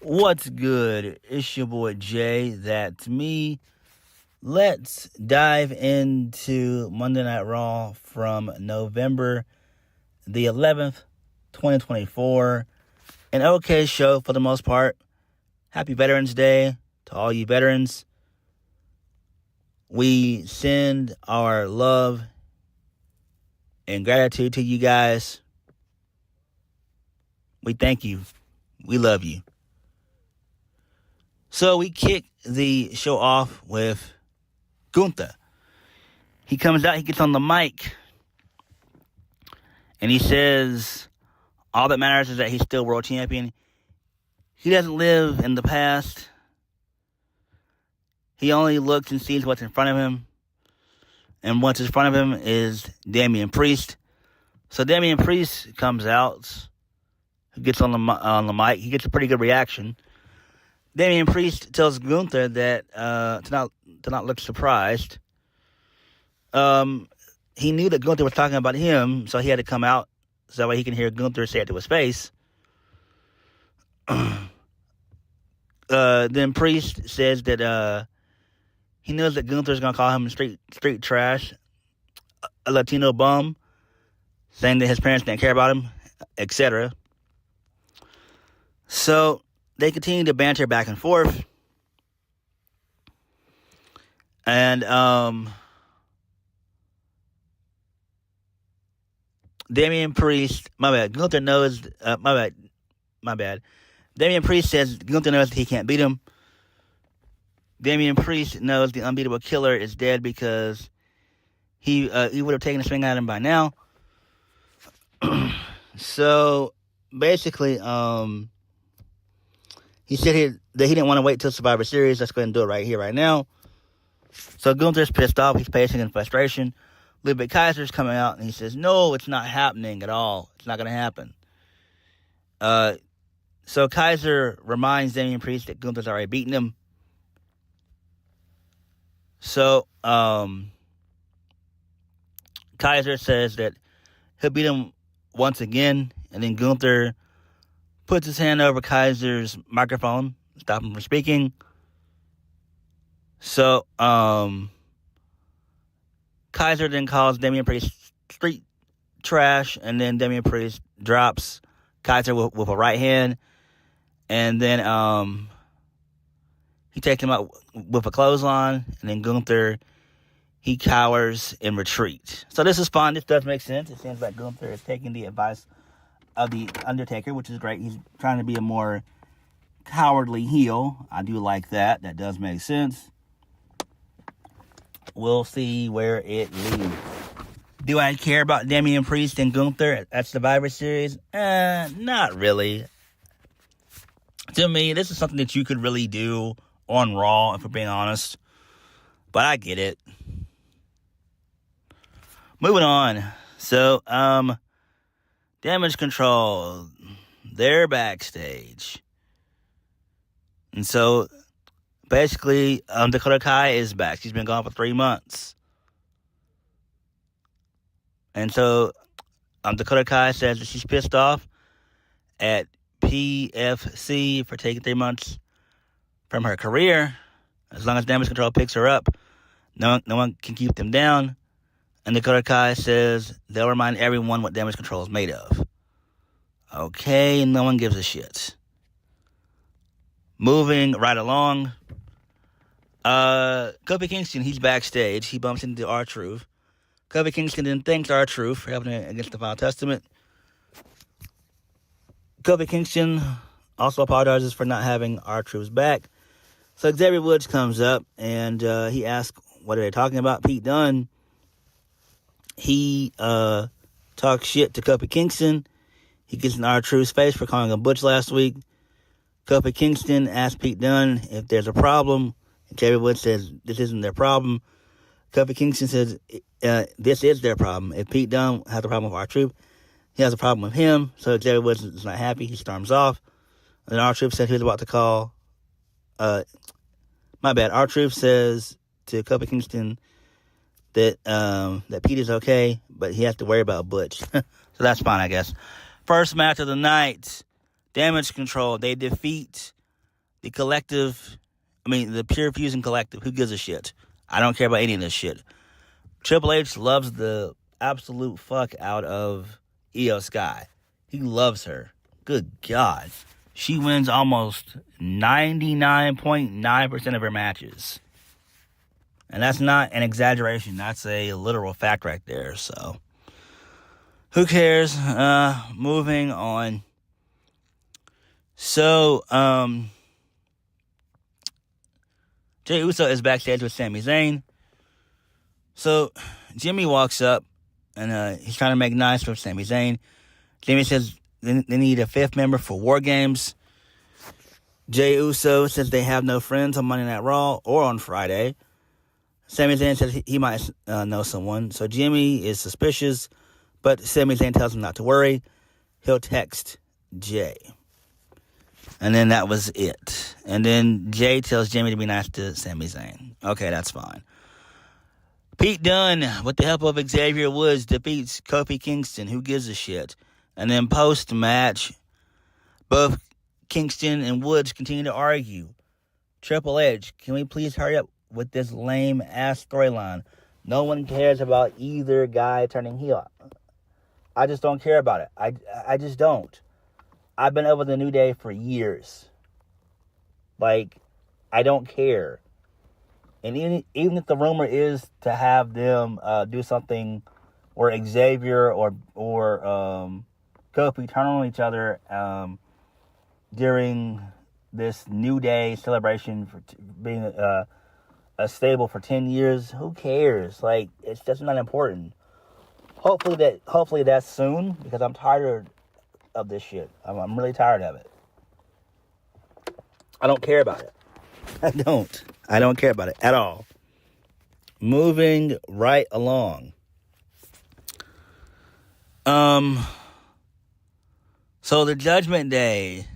What's good? It's your boy Jay. That's me. Let's dive into Monday Night Raw from November the 11th, 2024. An okay show for the most part. Happy Veterans Day to all you veterans. We send our love and gratitude to you guys. We thank you. We love you. So we kick the show off with Gunther. He comes out, he gets on the mic, and he says all that matters is that he's still world champion. He doesn't live in the past. He only looks and sees what's in front of him. And what's in front of him is Damian Priest. So Damian Priest comes out, gets on the mic. He gets a pretty good reaction. Damian Priest tells Gunther that to not look surprised. He knew that Gunther was talking about him, so he had to come out so that way he can hear Gunther say it to his face. Then Priest says that he knows that Gunther's gonna call him street trash, a Latino bum, saying that his parents didn't care about him, etc. So they continue to banter back and forth. And Damian Priest, Gunther knows, my bad. Damian Priest says Gunther knows that he can't beat him. Damian Priest knows the unbeatable killer is dead because he would have taken a swing at him by now. So basically, he said that he didn't want to wait till Survivor Series. Let's go ahead and do it right here, right now. So Gunther's pissed off. He's pacing in frustration. Ludwig Kaiser's coming out, and he says, no, it's not happening at all. It's not going to happen. So Kaiser reminds Damian Priest that Gunther's already beaten him. So Kaiser says that he'll beat him once again, and then Gunther puts his hand over Kaiser's microphone, stop him from speaking. So Kaiser then calls Damian Priest street trash, and then Damian Priest drops Kaiser with a right hand, and then he takes him out with a clothesline, and then Gunther, he cowers in retreat. So this is fun. This does make sense. It seems like Gunther is taking the advice of the Undertaker, which is great. He's trying to be a more cowardly heel. I do like that. That does make sense. We'll see where it leads. Do I care about Damian Priest and Gunther at Survivor Series? Not really. To me, this is something that you could really do on Raw, if we're being honest. But I get it. Moving on. So, Damage Control. They're backstage. And so, basically, Dakota Kai is back. She's been gone for 3 months. And so, Dakota Kai says that she's pissed off at PFC for taking 3 months from her career. As long as Damage Control picks her up, no one can keep them down. And Dakota Kai says they'll remind everyone what Damage Control is made of. Okay, no one gives a shit. Moving right along. Kofi Kingston, he's backstage. He bumps into R-Truth. Kofi Kingston then thanks R-Truth for helping against the Final Testament. Kofi Kingston also apologizes for not having R-Truth's back. So Xavier Woods comes up, and he asks, what are they talking about? Pete Dunne, he talks shit to Kofi Kingston. He gets in R-Truth's face for calling him Butch last week. Kofi Kingston asks Pete Dunne if there's a problem. Xavier Woods says this isn't their problem. Kofi Kingston says this is their problem. If Pete Dunne has a problem with R-Truth, he has a problem with him. So Xavier Woods is not happy. He storms off. And then R-Truth said he was about to call. R-Truth says to Kofi Kingston that Pete is okay, but he has to worry about Butch. So that's fine, I guess. First match of the night, Damage Control. They defeat the Pure Fusion Collective, who gives a shit? I don't care about any of this shit. Triple H loves the absolute fuck out of Io Sky. He loves her. Good God. She wins almost 99.9% of her matches. And that's not an exaggeration. That's a literal fact right there. So, who cares? Moving on. So, Jey Uso is backstage with Sami Zayn. So, Jimmy walks up, and he's trying to make nice with Sami Zayn. Jimmy says they need a fifth member for War Games. Jey Uso says they have no friends on Monday Night Raw or on Friday. Sami Zayn says he might know someone. So Jimmy is suspicious, but Sami Zayn tells him not to worry. He'll text Jey. And then that was it. And then Jey tells Jimmy to be nice to Sami Zayn. Okay, that's fine. Pete Dunne, with the help of Xavier Woods, defeats Kofi Kingston. Who gives a shit? And then post-match, both Kingston and Woods continue to argue. Triple H, can we please hurry up with this lame-ass storyline? No one cares about either guy turning heel. I just don't care about it. I just don't. I've been over the New Day for years. Like, I don't care. And even if the rumor is to have them do something where Xavier or Kofi turn on each other during this New Day celebration for being a stable for 10 years, who cares? Like, it's just not important. Hopefully that's soon, because I'm tired of this shit. I'm really tired of it. I don't care about it. I don't care about it at all. Moving right along. So the Judgment Day,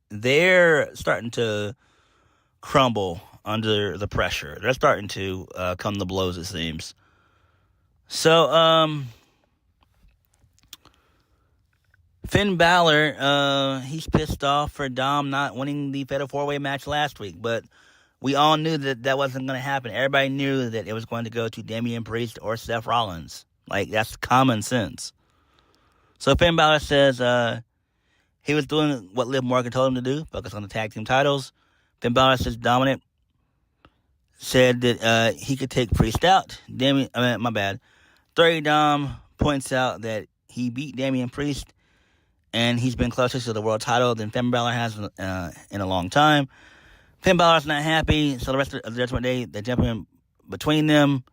they're starting to crumble under the pressure. They're starting to come to blows, it seems. So, Finn Balor, he's pissed off for Dom not winning the Fatal 4-Way match last week, but we all knew that wasn't going to happen. Everybody knew that it was going to go to Damian Priest or Seth Rollins. Like, that's common sense. So Finn Balor says he was doing what Liv Morgan told him to do, focus on the tag team titles. Finn Balor says Dominic said that he could take Priest out. Dirty Dom points out that he beat Damian Priest, and he's been closer to the world title than Finn Balor has in a long time. Finn Balor's not happy, so the rest of the Judgment Day, they jump in between them.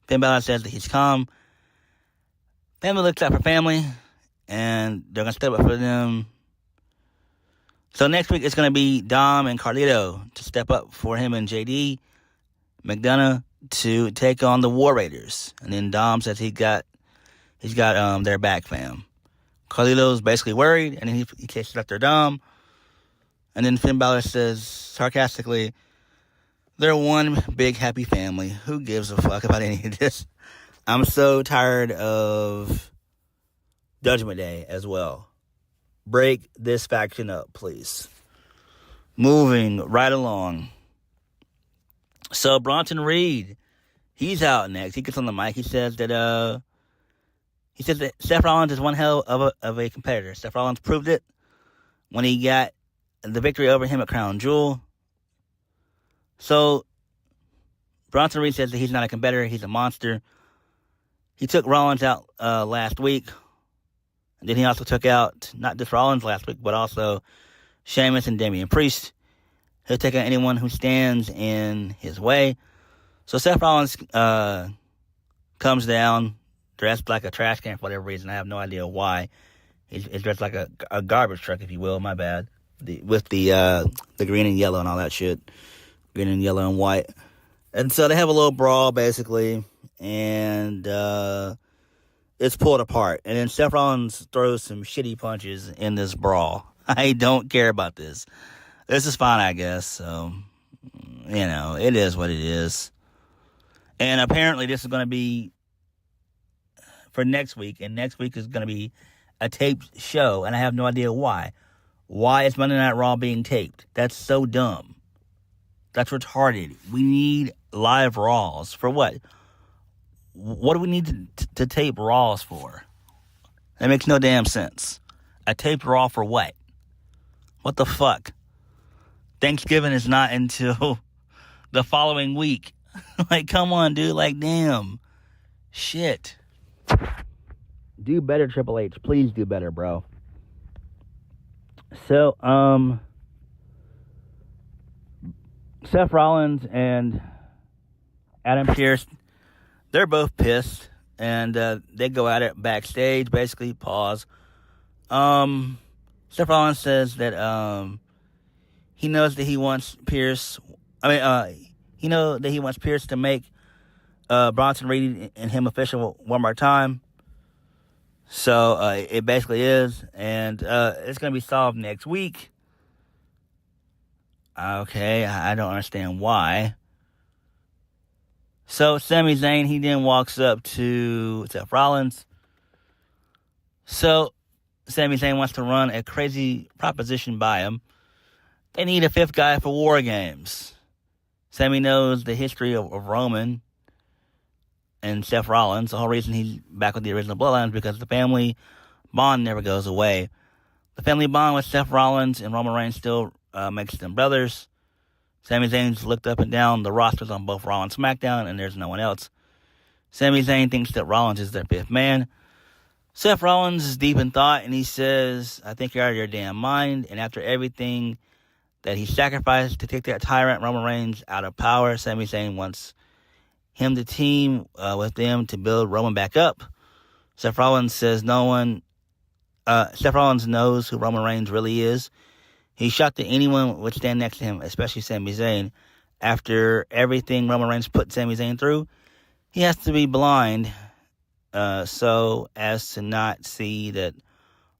Finn Balor says that he's calm. Family looks out for family, and they're going to step up for them. So next week, it's going to be Dom and Carlito to step up for him and JD McDonough to take on the War Raiders. And then Dom says he's got their back, fam. Carlito's basically worried, and then he chases after Dom. And then Finn Balor says, sarcastically, they're one big happy family. Who gives a fuck about any of this? I'm so tired of Judgment Day as well. Break this faction up, please. Moving right along. So Bronson Reed, he's out next. He gets on the mic. He says that Seth Rollins is one hell of a competitor. Seth Rollins proved it when he got the victory over him at Crown Jewel. So Bronson Reed says that he's not a competitor. He's a monster. He took Rollins out last week. And then he also took out not just Rollins last week, but also Sheamus and Damian Priest. He'll take out anyone who stands in his way. So Seth Rollins comes down dressed like a trash can for whatever reason. I have no idea why. He's dressed like a garbage truck, if you will. My bad. With the green and yellow and all that shit. Green and yellow and white. And so they have a little brawl, basically. And it's pulled apart. And then Seth Rollins throws some shitty punches in this brawl. I don't care about this. This is fine, I guess. So, it is what it is. And apparently this is going to be for next week. And next week is going to be a taped show. And I have no idea why. Why is Monday Night Raw being taped? That's so dumb. That's retarded. We need live Raws. For what? What do we need to tape Raws for? That makes no damn sense. A taped Raw for what? What the fuck? Thanksgiving is not until the following week. Like, come on, dude. Like, damn. Shit. Do better, Triple H. Please do better, bro. So, Seth Rollins and Adam Pearce, they're both pissed, and they go at it backstage, basically. Pause. Seth Rollins says that he knows that he wants Pearce. He knows that he wants Pearce to make Bronson Reed and him official one more time. So it basically is, and it's going to be solved next week. Okay, I don't understand why. So Sami Zayn, he then walks up to Seth Rollins. So Sami Zayn wants to run a crazy proposition by him. They need a fifth guy for War Games. Sami knows the history of Roman and Seth Rollins. The whole reason he's back with the original Bloodline is because the family bond never goes away. The family bond with Seth Rollins and Roman Reigns still makes them brothers. Sami Zayn's looked up and down the rosters on both Raw and SmackDown, and there's no one else. Sami Zayn thinks that Rollins is their fifth man. Seth Rollins is deep in thought, and he says, I think you're out of your damn mind. And after everything that he sacrificed to take that tyrant Roman Reigns out of power, Sami Zayn wants him to team with them to build Roman back up. Seth Rollins says Seth Rollins knows who Roman Reigns really is. He's shocked that anyone would stand next to him, especially Sami Zayn. After everything Roman Reigns put Sami Zayn through, he has to be blind so as to not see that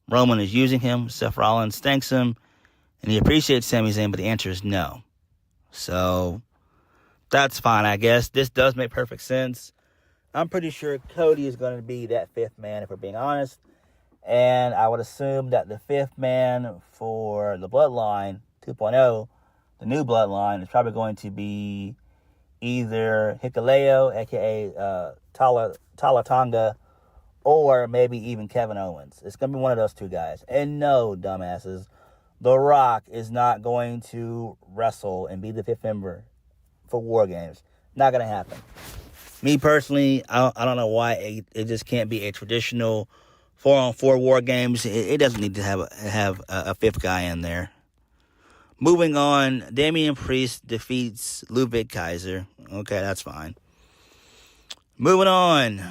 Roman is using him. Seth Rollins thanks him, and he appreciates Sami Zayn, but the answer is no. So that's fine, I guess. This does make perfect sense. I'm pretty sure Cody is going to be that fifth man, if we're being honest. And I would assume that the fifth man for the Bloodline 2.0, the new Bloodline, is probably going to be either Hikuleo, a.k.a. Tala Tonga, or maybe even Kevin Owens. It's going to be one of those two guys. And no, dumbasses, The Rock is not going to wrestle and be the fifth member for War Games. Not going to happen. Me personally, I don't know why it just can't be a traditional 4-on-4 War Games. It doesn't need to have a fifth guy in there. Moving on, Damian Priest defeats Ludwig Kaiser. Okay, that's fine. Moving on.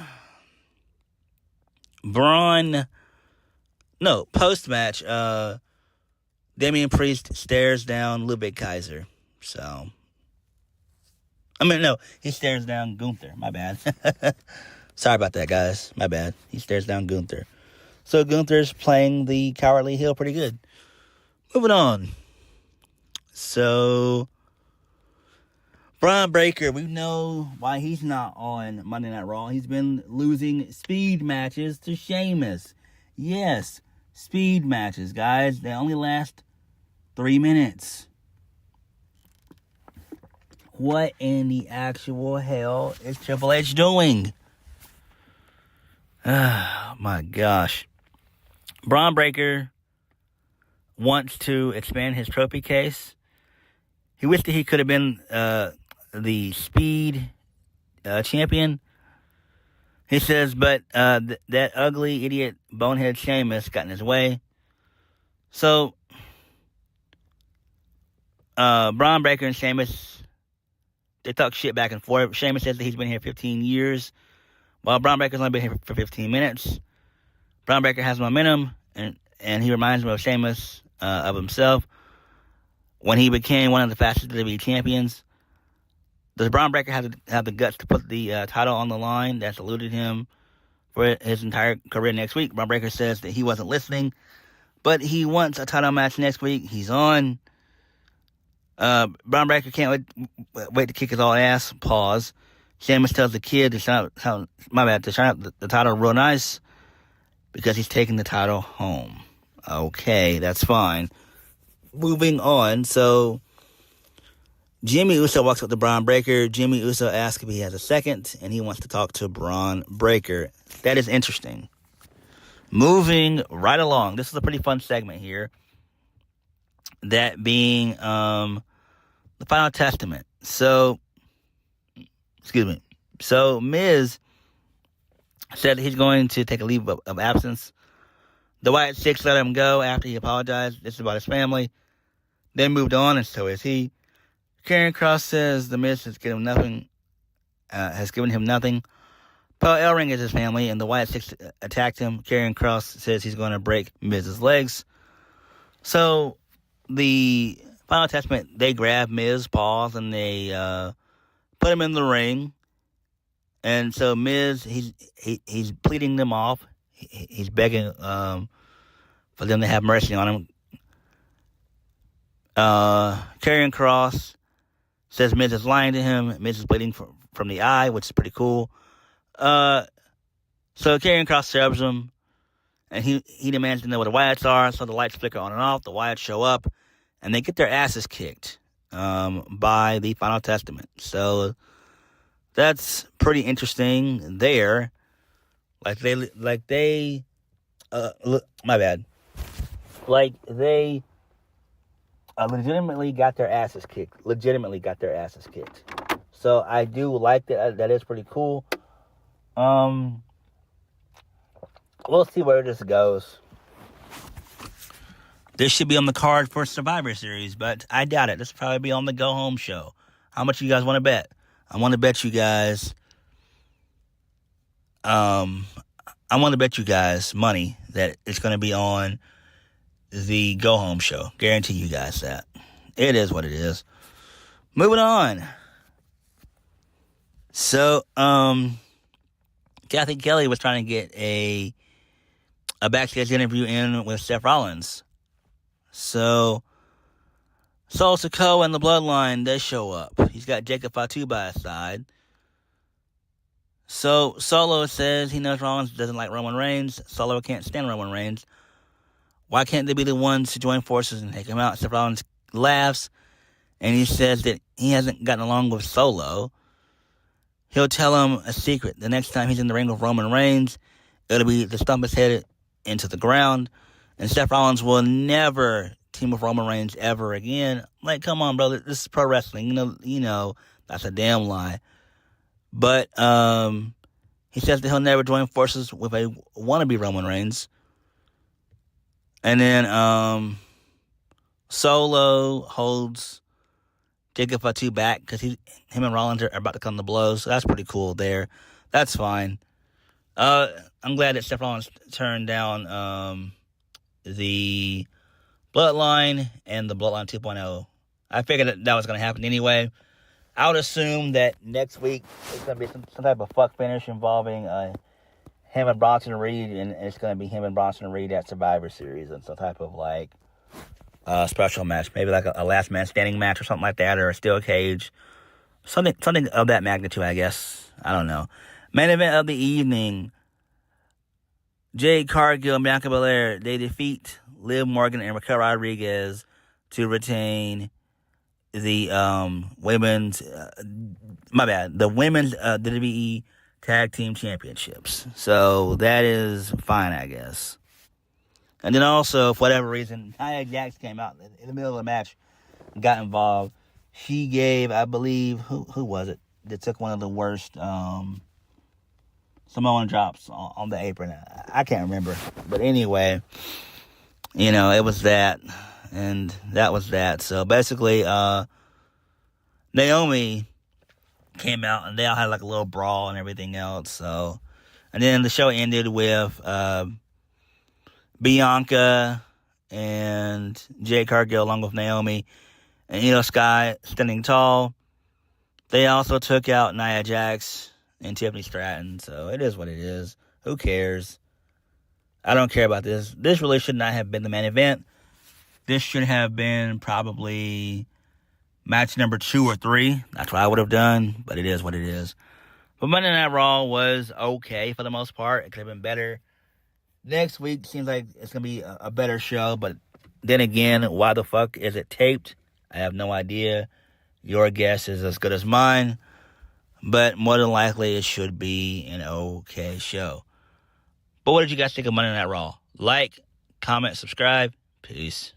Post-match, Damian Priest stares down Ludwig Kaiser. He stares down Gunther. My bad. Sorry about that, guys. My bad. He stares down Gunther. So Gunther's playing the cowardly heel pretty good. Moving on. So Braun Breaker, we know why he's not on Monday Night Raw. He's been losing speed matches to Sheamus. Yes, speed matches, guys. They only last 3 minutes. What in the actual hell is Triple H doing? Oh, my gosh. Braun Breaker wants to expand his trophy case. He wished that he could have been the Speed champion. He says, but that ugly idiot bonehead Sheamus got in his way. So, Braun Breaker and Sheamus, they talk shit back and forth. Sheamus says that he's been here 15 years, while Braun Breaker's only been here for 15 minutes. Braun Breaker has momentum, and he reminds me of Sheamus, of himself, when he became one of the fastest WWE champions. Does Braun Breaker have the guts to put the title on the line? That's eluded him for his entire career next week. Braun Breaker says that he wasn't listening, but he wants a title match next week. He's on. Braun Breaker can't wait to kick his old ass. Pause. Sheamus tells the kid to shine out the title real nice because he's taking the title home. Okay, that's fine. Moving on. So, Jimmy Uso walks up to Braun Breaker. Jimmy Uso asks if he has a second, and he wants to talk to Braun Breaker. That is interesting. Moving right along. This is a pretty fun segment here. That being the Final Testament. So, Miz said he's going to take a leave of absence. The Wyatt Sicks let him go after he apologized. This is about his family. Then moved on, and so is he. Karrion Kross says the Miz has given him nothing. Paul Ellering is his family, and the Wyatt Sicks attacked him. Karrion Kross says he's going to break Miz's legs. So, the Final Testament, they grab Miz, pause, and they put him in the ring. And so Miz, he's pleading them off. He's begging for them to have mercy on him. Karrion Kross says Miz is lying to him. Miz is bleeding from the eye, which is pretty cool. So Karrion Kross serves him, and he demands to know where the Wyatts are. So the lights flicker on and off. The Wyatts show up, and they get their asses kicked by the Final Testament. So that's pretty interesting there. My bad. Legitimately got their asses kicked. So I do like that. That is pretty cool. We'll see where this goes. This should be on the card for Survivor Series, but I doubt it. This will probably be on the Go Home show. How much you guys want to bet? I want to bet you guys. I want to bet you guys money that it's going to be on the Go Home show. Guarantee you guys that. It is what it is. Moving on. So, Kathy Kelly was trying to get a backstage interview in with Seth Rollins. So, Sikoa and the Bloodline, they show up. He's got Jacob Fatu by his side. So, Solo says he knows Rollins doesn't like Roman Reigns. Solo can't stand Roman Reigns. Why can't they be the ones to join forces and take him out? Seth Rollins laughs, and he says that he hasn't gotten along with Solo. He'll tell him a secret. The next time he's in the ring with Roman Reigns, it'll be to stomp his head into the ground. And Seth Rollins will never team with Roman Reigns ever again. Like, come on, brother. This is pro wrestling. You know that's a damn lie. But he says that he'll never join forces with a wannabe Roman Reigns. And then Solo holds Jacob Fatu back because him and Rollins are about to come to blows. So that's pretty cool there. That's fine. I'm glad that Seth Rollins turned down the Bloodline and the Bloodline 2.0. I figured that was going to happen anyway. I would assume that next week it's going to be some type of fuck finish involving him and Bronson Reed, and it's going to be him and Bronson Reed at Survivor Series and some type of special match, maybe like a last man standing match or something like that, or a steel cage, something of that magnitude, I guess. I don't know. Main event of the evening: Jade Cargill and Bianca Belair. They defeat Liv Morgan and Raquel Rodriguez to retain the women's WWE Tag Team Championships. So that is fine, I guess. And then also, for whatever reason, Nia Jax came out in the middle of the match and got involved. She gave, I believe, who was it that took one of the worst Samoan drops on the apron? I can't remember. But anyway, it was that. And that was that. So basically, Naomi came out and they all had like a little brawl and everything else. So, and then the show ended with Bianca and Jade Cargill along with Naomi and Io Sky standing tall. They also took out Nia Jax and Tiffany Stratton. So it is what it is. Who cares? I don't care about this. This really should not have been the main event. This should have been probably match number 2 or 3. That's what I would have done, but it is what it is. But Monday Night Raw was okay for the most part. It could have been better. Next week seems like it's going to be a better show, but then again, why the fuck is it taped? I have no idea. Your guess is as good as mine, but more than likely it should be an okay show. But what did you guys think of Monday Night Raw? Like, comment, subscribe. Peace.